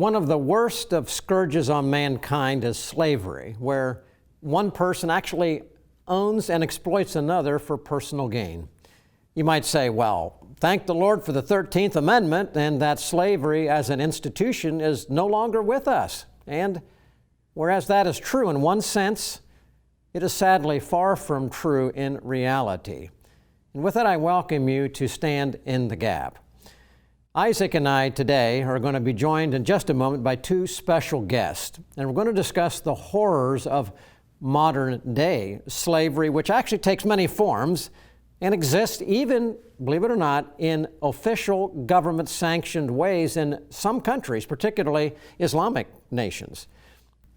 One of the worst of scourges on mankind is slavery, where one person actually owns and exploits another for personal gain. You might say, well, thank the Lord for the 13th Amendment and that slavery as an institution is no longer with us. And whereas that is true in one sense, it is sadly far from true in reality. And with that, I welcome you to stand in the gap. Isaac and I today are going to be joined in just a moment by two special guests, and we're going to discuss the horrors of modern day slavery, which actually takes many forms and exists even, believe it or not, in official government-sanctioned ways in some countries, particularly Islamic nations.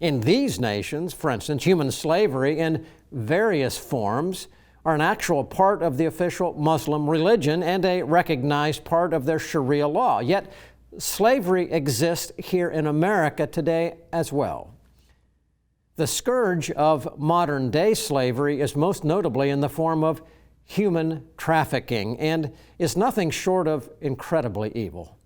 In these nations, for instance, human slavery in various forms are an actual part of the official Muslim religion and a recognized part of their Sharia law. Yet slavery exists here in America today as well. The scourge of modern day slavery is most notably in the form of human trafficking and is nothing short of incredibly evil.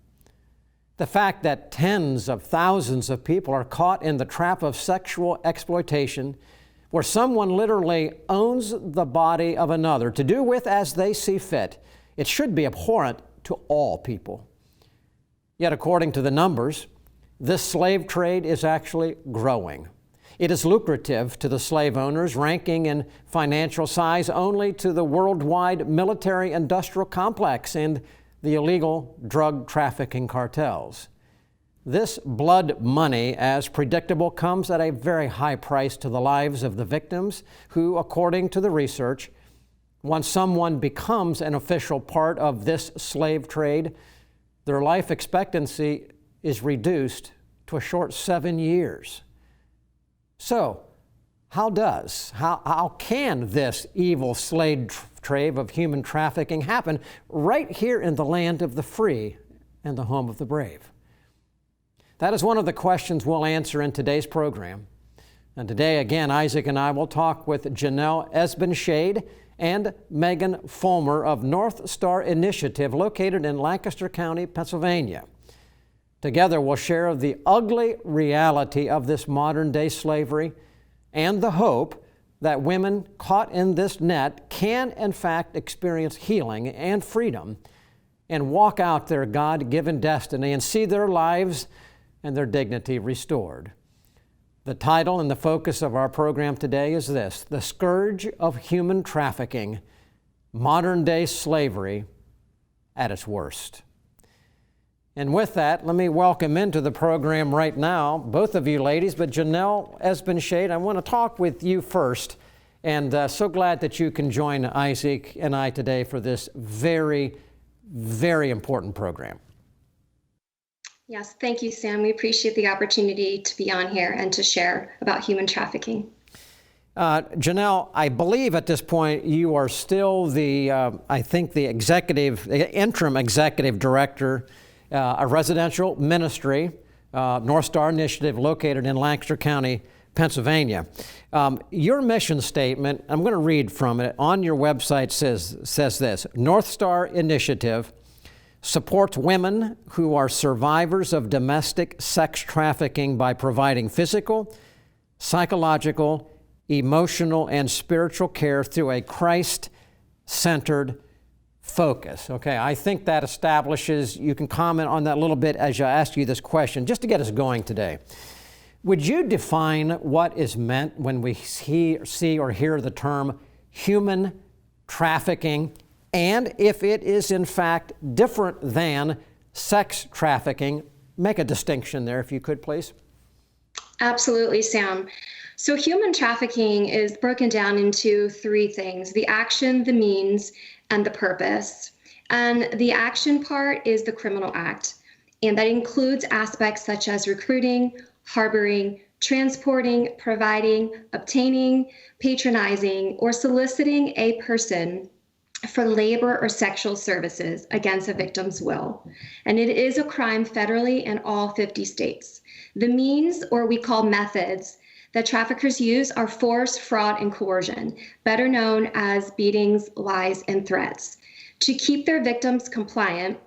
The fact that tens of thousands of people are caught in the trap of sexual exploitation, where someone literally owns the body of another to do with as they see fit, it should be abhorrent to all people. Yet according to the numbers, this slave trade is actually growing. It is lucrative to the slave owners, ranking in financial size only to the worldwide military-industrial complex and the illegal drug trafficking cartels. This blood money, as predictable, comes at a very high price to the lives of the victims who, according to the research, once someone becomes an official part of this slave trade, their life expectancy is reduced to a short 7 years. So, how can this evil slave trade of human trafficking happen right here in the land of the free and the home of the brave? That is one of the questions we'll answer in today's program. And today, again, Isaac and I will talk with Janelle Esbenshade and Megan Fulmer of North Star Initiative, located in Lancaster County, Pennsylvania. Together, we'll share the ugly reality of this modern-day slavery and the hope that women caught in this net can, in fact, experience healing and freedom and walk out their God-given destiny and see their lives and their dignity restored. The title and the focus of our program today is this: The Scourge of Human Trafficking, Modern-Day Slavery at its Worst. And with that, let me welcome into the program right now, both of you ladies, but Janelle Esbenshade, I want to talk with you first. And so glad that you can join Isaac and I today for this very, very important program. Yes, thank you, Sam. We appreciate the opportunity to be on here and to share about human trafficking. Janelle, I believe at this point you are still the interim executive director, a residential ministry, North Star Initiative, located in Lancaster County, Pennsylvania. Your mission statement, I'm going to read from it, on your website says this: North Star Initiative supports women who are survivors of domestic sex trafficking by providing physical, psychological, emotional, and spiritual care through a Christ-centered focus. Okay, I think that establishes, you can comment on that a little bit as I ask you this question, just to get us going today. Would you define what is meant when we see or hear the term human trafficking, and if it is in fact different than sex trafficking? Make a distinction there, if you could, please. Absolutely, Sam. So human trafficking is broken down into three things: the action, the means, and the purpose. And the action part is the criminal act. And that includes aspects such as recruiting, harboring, transporting, providing, obtaining, patronizing, or soliciting a person for labor or sexual services against a victim's will. And it is a crime federally in all 50 states. The means, or we call methods, that traffickers use are force, fraud, and coercion, better known as beatings, lies, and threats, to keep their victims compliant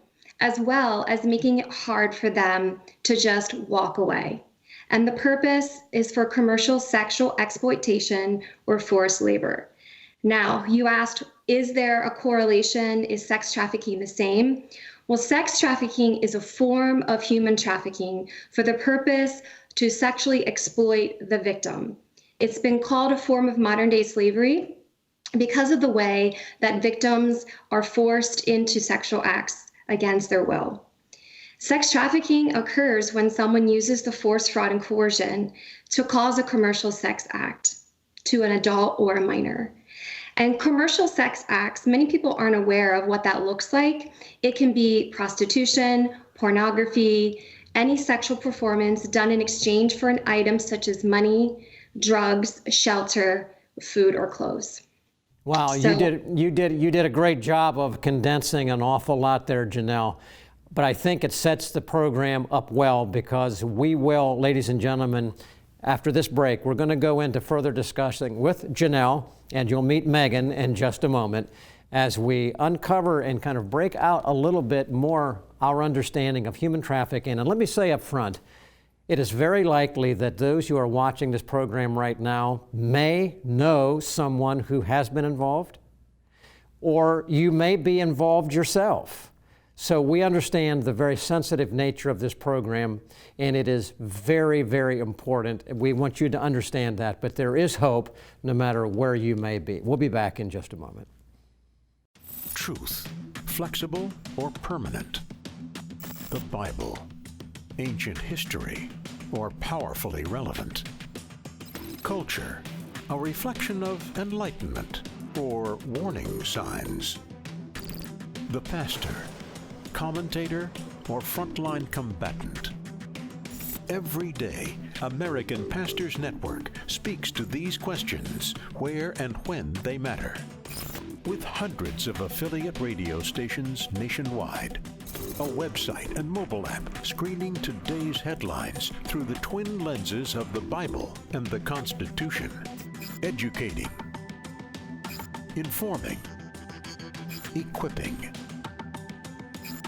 as well as making it hard for them to just walk away. And the purpose is for commercial sexual exploitation or forced labor. Now, you asked, is there a correlation? Is sex trafficking the same? Well, sex trafficking is a form of human trafficking for the purpose to sexually exploit the victim. It's been called a form of modern-day slavery because of the way that victims are forced into sexual acts against their will. Sex trafficking occurs when someone uses the force, fraud, and coercion to cause a commercial sex act to an adult or a minor. And commercial sex acts, many people aren't aware of what that looks like. It can be prostitution, pornography, any sexual performance done in exchange for an item such as money, drugs, shelter, food, or clothes. Wow, So, you did a great job of condensing an awful lot there, Janelle. But I think it sets the program up well, because we will, ladies and gentlemen, after this break, we're going to go into further discussing with Janelle, and you'll meet Megan in just a moment, as we uncover and kind of break out a little bit more our understanding of human trafficking. And let me say up front, it is very likely that those who are watching this program right now may know someone who has been involved, or you may be involved yourself. So we understand the very sensitive nature of this program, and it is very, very important. We want you to understand that, but there is hope no matter where you may be. We'll be back in just a moment. Truth, flexible or permanent? The Bible, ancient history, or powerfully relevant? Culture, a reflection of enlightenment or warning signs? The pastor, commentator, or frontline combatant? Every day, American Pastors Network speaks to these questions where and when they matter. With hundreds of affiliate radio stations nationwide, a website and mobile app screening today's headlines through the twin lenses of the Bible and the Constitution, educating, informing, equipping.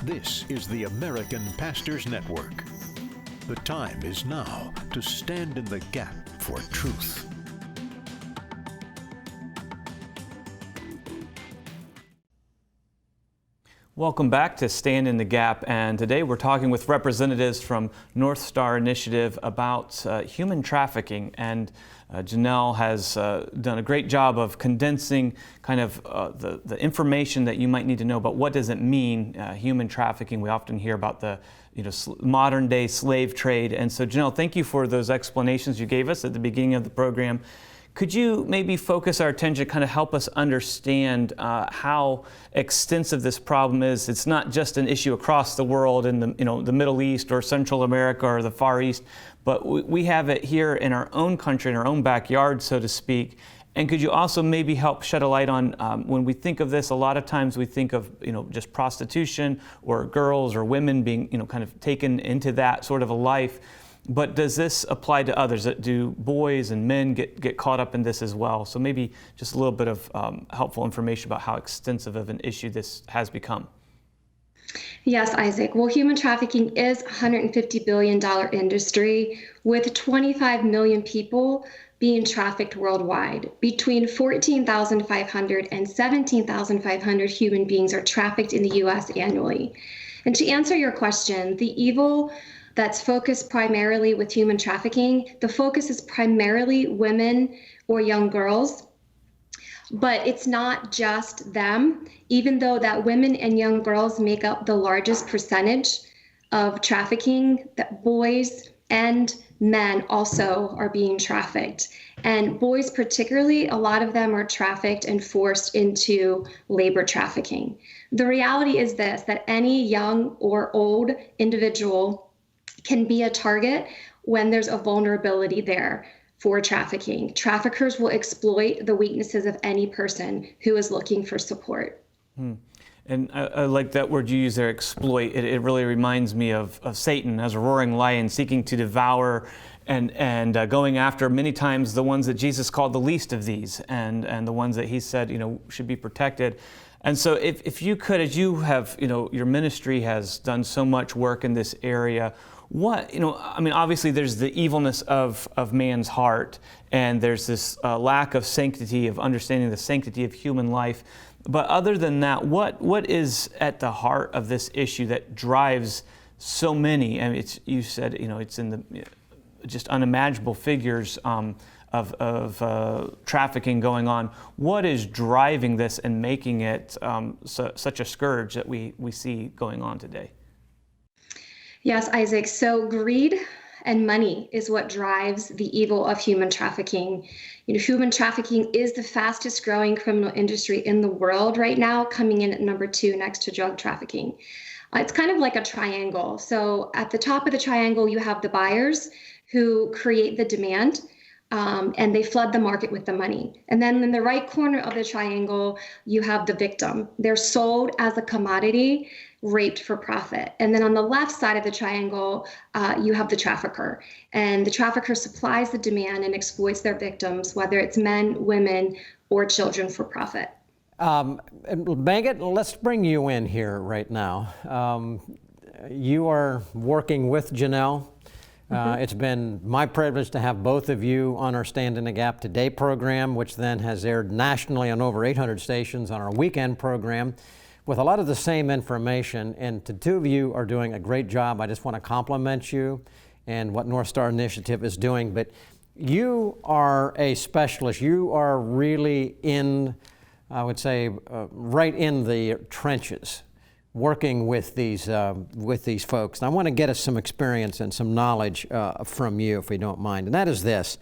This is the American Pastors Network. The time is now to stand in the gap for truth. Welcome back to Stand in the Gap, and today we're talking with representatives from North Star Initiative about human trafficking, and Janelle has done a great job of condensing kind of the information that you might need to know about what does it mean, human trafficking. We often hear about the modern day slave trade, and so Janelle, thank you for those explanations you gave us at the beginning of the program. Could you maybe focus our attention, kind of help us understand how extensive this problem is? It's not just an issue across the world in the Middle East or Central America or the Far East, but we have it here in our own country, in our own backyard, so to speak. And could you also maybe help shed a light on when we think of this? A lot of times we think of just prostitution or girls or women being kind of taken into that sort of a life. But does this apply to others? Do boys and men get caught up in this as well? So maybe just a little bit of helpful information about how extensive of an issue this has become. yes, Isaac. Well, human trafficking is a $150 billion industry with 25 million people being trafficked worldwide. Between 14,500 and 17,500 human beings are trafficked in the U.S. annually. And to answer your question, the evil that's focused primarily with human trafficking, the focus is primarily women or young girls, but it's not just them, even though that women and young girls make up the largest percentage of trafficking, that boys and men also are being trafficked. And boys particularly, a lot of them are trafficked and forced into labor trafficking. The reality is this, that any young or old individual can be a target when there's a vulnerability there for trafficking. Traffickers will exploit the weaknesses of any person who is looking for support. And I like that word you use there, exploit. It really reminds me of Satan as a roaring lion seeking to devour and going after many times the ones that Jesus called the least of these, and the ones that he said, should be protected. And so if you could, as you have, your ministry has done so much work in this area, obviously there's the evilness of man's heart, and there's this lack of sanctity, of understanding the sanctity of human life. But other than that, what is at the heart of this issue that drives so many? I mean, you said, it's in the just unimaginable figures of trafficking going on. What is driving this and making it such a scourge that we see going on today? Yes, Isaac. So greed and money is what drives the evil of human trafficking. Human trafficking is the fastest growing criminal industry in the world right now, coming in at number 2 next to drug trafficking. It's kind of like a triangle. So at the top of the triangle, you have the buyers who create the demand, and they flood the market with the money. And then in the right corner of the triangle, you have the victim. They're sold as a commodity, raped for profit. And then on the left side of the triangle, you have the trafficker. And the trafficker supplies the demand and exploits their victims, whether it's men, women, or children, for profit. Megan, let's bring you in here right now. You are working with Janelle. It's been my privilege to have both of you on our Stand in the Gap Today program, which then has aired nationally on over 800 stations on our weekend program with a lot of the same information. And the two of you are doing a great job. I just want to compliment you and what North Star Initiative is doing. But you are a specialist. You are really in, I would say, right in the trenches, working with these folks. And I want to get us some experience and some knowledge from you, if we don't mind. And that is this: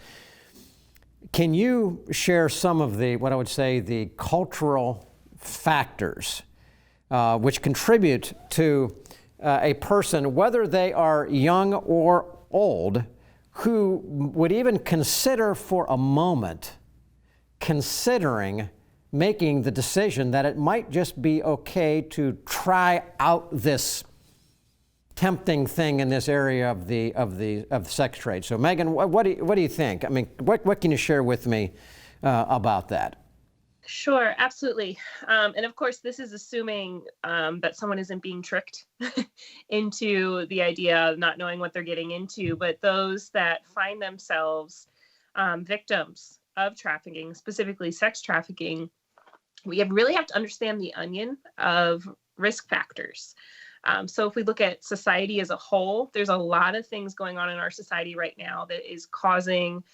can you share some of the, what I would say, the cultural factors which contribute to a person, whether they are young or old, who would even consider for a moment considering making the decision that it might just be okay to try out this tempting thing in this area of the sex trade? So, Megan, what do you think? I mean, what can you share with me about that? Sure, absolutely. And of course, this is assuming that someone isn't being tricked into the idea of not knowing what they're getting into. But those that find themselves victims of trafficking, specifically sex trafficking, we really have to understand the onion of risk factors. So if we look at society as a whole, there's a lot of things going on in our society right now that is causing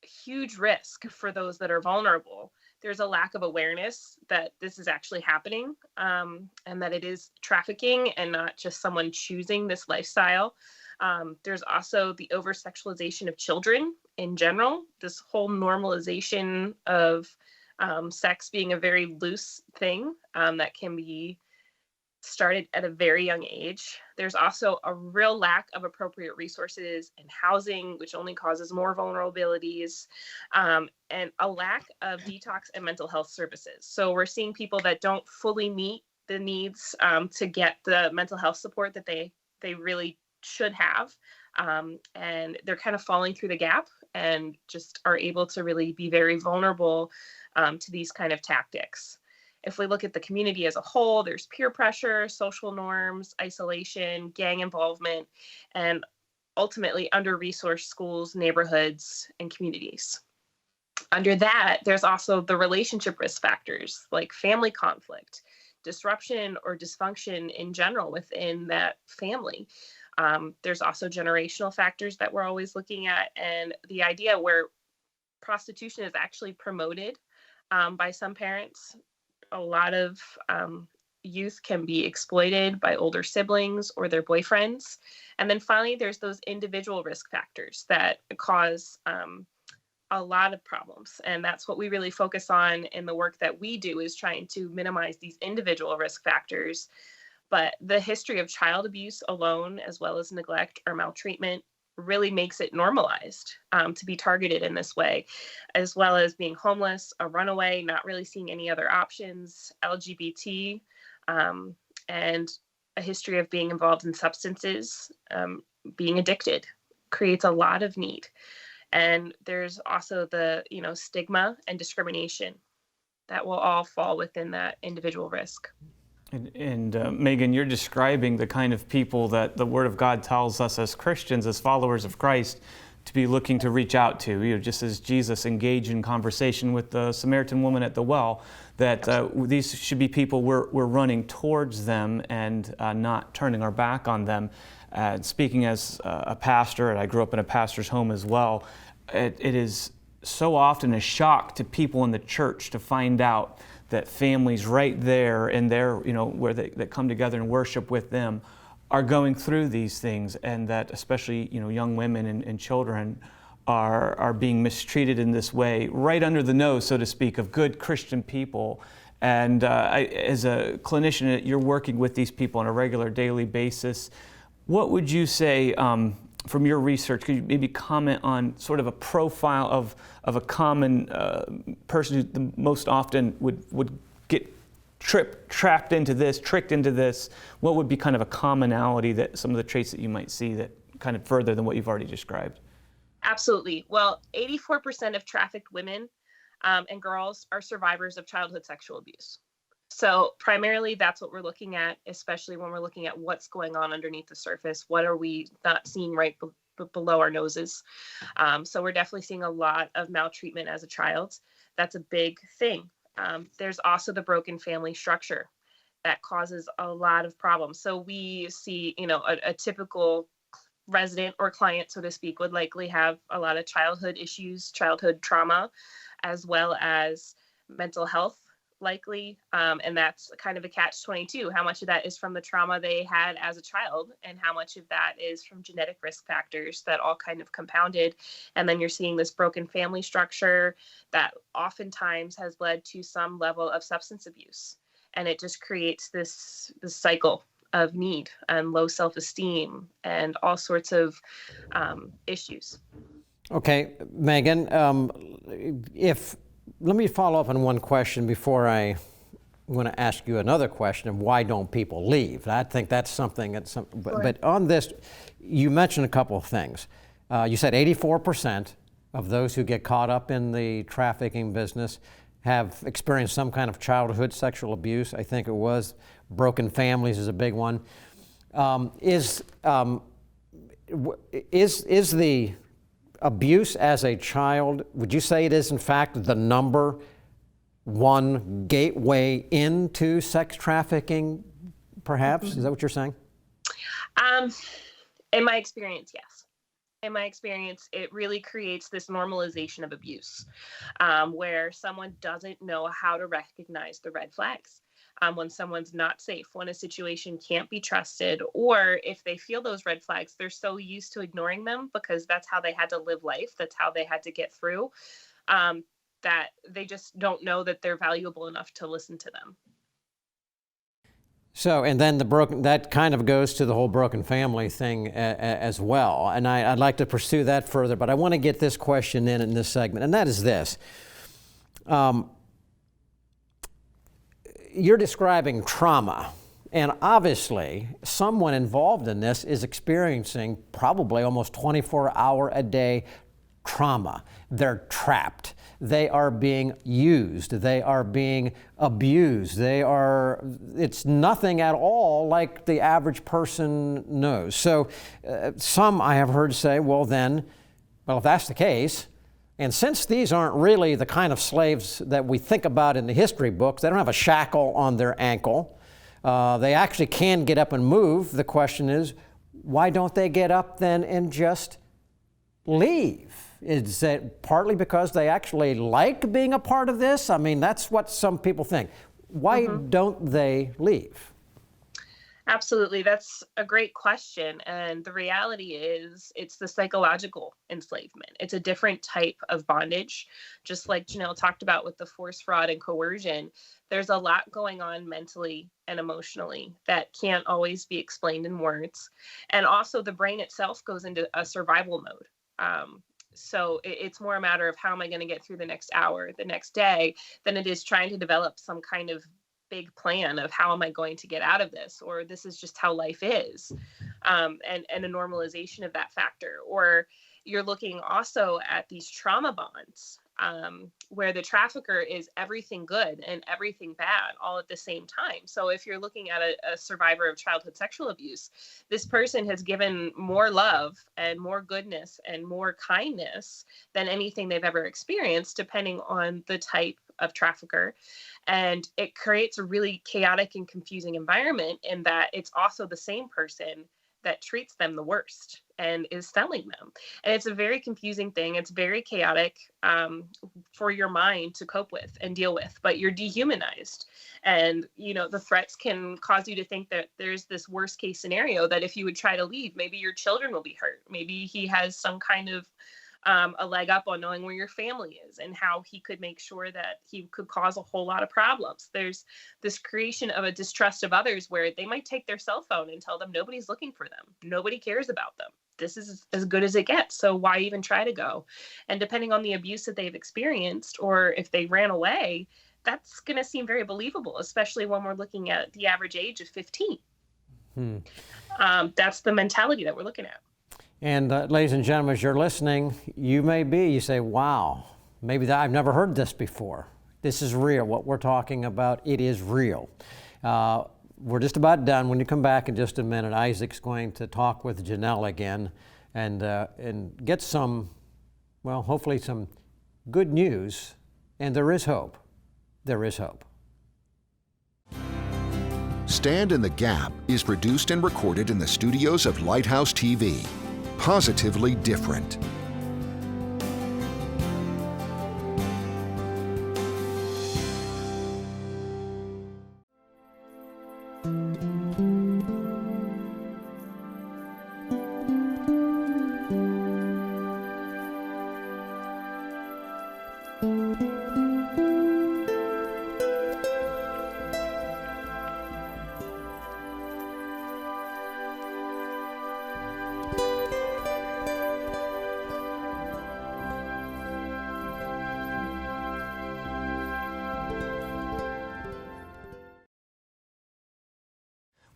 huge risk for those that are vulnerable. There's a lack of awareness that this is actually happening, and that it is trafficking and not just someone choosing this lifestyle. There's also the over-sexualization of children in general, this whole normalization of sex being a very loose thing that can be started at a very young age. There's also a real lack of appropriate resources and housing, which only causes more vulnerabilities, and a lack of detox and mental health services. So we're seeing people that don't fully meet the needs to get the mental health support that they really should have. And they're kind of falling through the gap and just are able to really be very vulnerable to these kind of tactics. If we look at the community as a whole, there's peer pressure, social norms, isolation, gang involvement, and ultimately under-resourced schools, neighborhoods, and communities. Under that, there's also the relationship risk factors like family conflict, disruption or dysfunction in general within that family. There's also generational factors that we're always looking at, and the idea where prostitution is actually promoted by some parents. A lot of youth can be exploited by older siblings or their boyfriends. And then finally, there's those individual risk factors that cause a lot of problems. And that's what we really focus on in the work that we do, is trying to minimize these individual risk factors. But the history of child abuse alone, as well as neglect or maltreatment, really makes it normalized to be targeted in this way, as well as being homeless, a runaway, not really seeing any other options, LGBT, and a history of being involved in substances, being addicted, creates a lot of need. And there's also the, stigma and discrimination that will all fall within that individual risk. And Megan, you're describing the kind of people that the Word of God tells us as Christians, as followers of Christ, to be looking to reach out to. Just as Jesus engaged in conversation with the Samaritan woman at the well, that these should be people we're running towards them and not turning our back on them. Speaking as a pastor, and I grew up in a pastor's home as well, it is so often a shock to people in the church to find out that families right there and there, where they come together and worship with them, are going through these things, and that especially young women and children are being mistreated in this way, right under the nose, so to speak, of good Christian people. And as a clinician, you're working with these people on a regular daily basis. What would you say, from your research, could you maybe comment on sort of a profile of a common person who the most often would get trapped into this, tricked into this? What would be kind of a commonality, that some of the traits that you might see that kind of further than what you've already described? Absolutely. Well, 84% of trafficked women and girls are survivors of childhood sexual abuse. So primarily that's what we're looking at, especially when we're looking at what's going on underneath the surface. What are we not seeing right below our noses? So we're definitely seeing a lot of maltreatment as a child. That's a big thing. There's also the broken family structure that causes a lot of problems. So we see, a typical resident or client, so to speak, would likely have a lot of childhood issues, childhood trauma, as well as mental health, likely. And that's kind of a catch-22. How much of that is from the trauma they had as a child, and how much of that is from genetic risk factors that all kind of compounded? And then you're seeing this broken family structure that oftentimes has led to some level of substance abuse. And it just creates this cycle of need and low self-esteem and all sorts of issues. Okay, Megan, let me follow up on one question before I'm going to ask you another question of why don't people leave? I think that's something but on this, you mentioned a couple of things. You said 84% of those who get caught up in the trafficking business have experienced some kind of childhood sexual abuse. I think it was. Broken families is a big one. Is the abuse as a child, would you say it is in fact the number one gateway into sex trafficking, perhaps? Mm-hmm. Is that what you're saying? In my experience, yes. In my experience, it really creates this normalization of abuse, where someone doesn't know how to recognize the red flags. When someone's not safe, when a situation can't be trusted, or if they feel those red flags, they're so used to ignoring them because that's how they had to live life, that's how they had to get through, that they just don't know that they're valuable enough to listen to them. So, and then that kind of goes to the whole broken family thing as well. And I'd like to pursue that further, but I want to get this question in this segment, and that is this. You're describing trauma, and obviously someone involved in this is experiencing probably almost 24-hour-a-day trauma. They're trapped. They are being used. They are being abused. It's nothing at all like the average person knows. So some I have heard say, well, if that's the case, and since these aren't really the kind of slaves that we think about in the history books, they don't have a shackle on their ankle. They actually can get up and move. The question is, why don't they get up then and just leave? Is it partly because they actually like being a part of this? I mean, that's what some people think. Why don't they leave? Absolutely. That's a great question. And the reality is it's the psychological enslavement. It's a different type of bondage. Just like Janelle talked about with the force, fraud, and coercion, there's a lot going on mentally and emotionally that can't always be explained in words. And also the brain itself goes into a survival mode. So it's more a matter of how am I going to get through the next hour, the next day, than it is trying to develop some kind of big plan of how am I going to get out of this, or this is just how life is, and a normalization of that factor. Or you're looking also at these trauma bonds, where the trafficker is everything good and everything bad all at the same time. So if you're looking at a survivor of childhood sexual abuse, this person has given more love and more goodness and more kindness than anything they've ever experienced, depending on the type of trafficker. And it creates a really chaotic and confusing environment in that it's also the same person that treats them the worst and is selling them. And it's a very confusing thing. It's very chaotic for your mind to cope with and deal with, but you're dehumanized. And, the threats can cause you to think that there's this worst case scenario that if you would try to leave, maybe your children will be hurt. Maybe he has some kind of a leg up on knowing where your family is and how he could make sure that he could cause a whole lot of problems. There's this creation of a distrust of others where they might take their cell phone and tell them nobody's looking for them. Nobody cares about them. This is as good as it gets. So why even try to go? And depending on the abuse that they've experienced, or if they ran away, that's going to seem very believable, especially when we're looking at the average age of 15. That's the mentality that we're looking at. And ladies and gentlemen, as you're listening, you say, wow, maybe I've never heard this before. This is real. What we're talking about, it is real. We're just about done. When you come back in just a minute, Isaac's going to talk with Janelle again and get some, hopefully some good news. And there is hope. There is hope. Stand in the Gap is produced and recorded in the studios of Lighthouse TV. Positively different.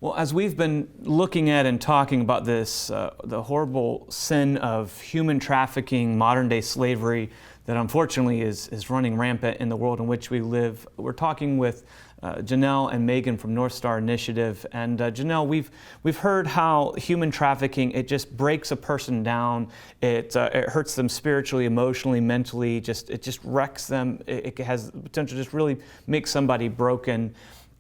Well, as we've been looking at and talking about this, the horrible sin of human trafficking, modern-day slavery that unfortunately is running rampant in the world in which we live, we're talking with Janelle and Megan from North Star Initiative. And Janelle, we've heard how human trafficking, it just breaks a person down. It hurts them spiritually, emotionally, mentally. It just wrecks them. It has the potential to just really make somebody broken.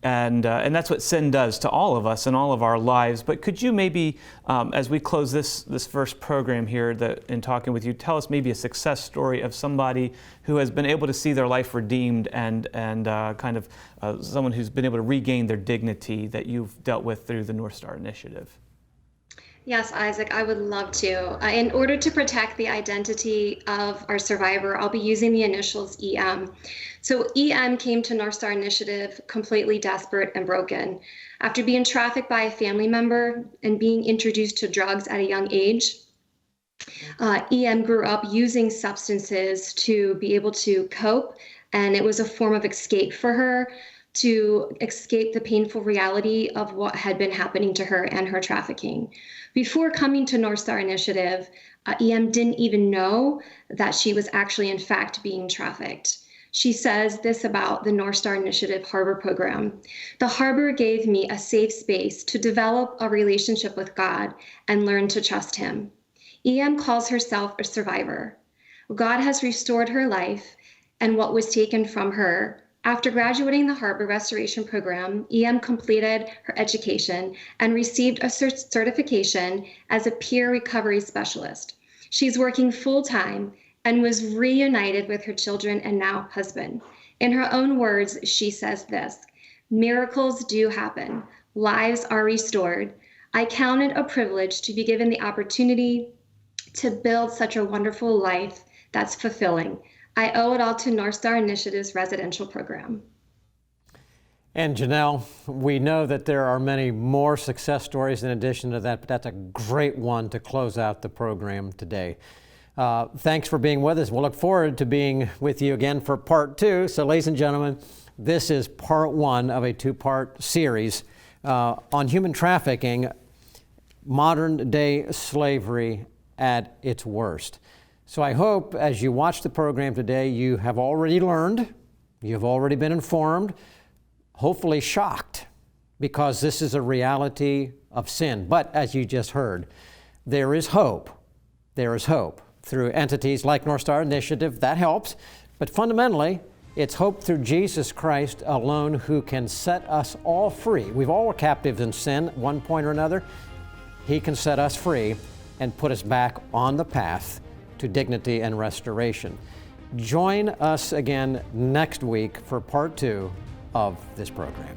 And that's what sin does to all of us in all of our lives. But could you maybe, as we close this first program here in talking with you, tell us maybe a success story of somebody who has been able to see their life redeemed and someone who's been able to regain their dignity that you've dealt with through the North Star Initiative? Yes, Isaac, I would love to. In order to protect the identity of our survivor, I'll be using the initials EM. So EM came to North Star Initiative completely desperate and broken. After being trafficked by a family member and being introduced to drugs at a young age, EM grew up using substances to be able to cope, and it was a form of escape for her, to escape the painful reality of what had been happening to her and her trafficking. Before coming to North Star Initiative, EM didn't even know that she was actually, in fact, being trafficked. She says this about the North Star Initiative Harbor program. The Harbor gave me a safe space to develop a relationship with God and learn to trust Him. EM calls herself a survivor. God has restored her life and what was taken from her. After graduating the Harbor Restoration Program, EM completed her education and received a certification as a peer recovery specialist. She's working full-time and was reunited with her children and now husband. In her own words, she says this: "Miracles do happen. Lives are restored. I count it a privilege to be given the opportunity to build such a wonderful life that's fulfilling. I owe it all to North Star Initiative's residential program." And Janelle, we know that there are many more success stories in addition to that, but that's a great one to close out the program today. Thanks for being with us. We'll look forward to being with you again for part 2. So ladies and gentlemen, This is part one of a two-part series on human trafficking, modern day slavery at its worst. So I hope as you watch the program today, you have already learned, you've already been informed, hopefully shocked, because this is a reality of sin. But as you just heard, there is hope. There is hope through entities like North Star Initiative. That helps. But fundamentally, it's hope through Jesus Christ alone, who can set us all free. We've all were captives in sin at one point or another. He can set us free and put us back on the path to dignity and restoration. Join us again next week for part two of this program.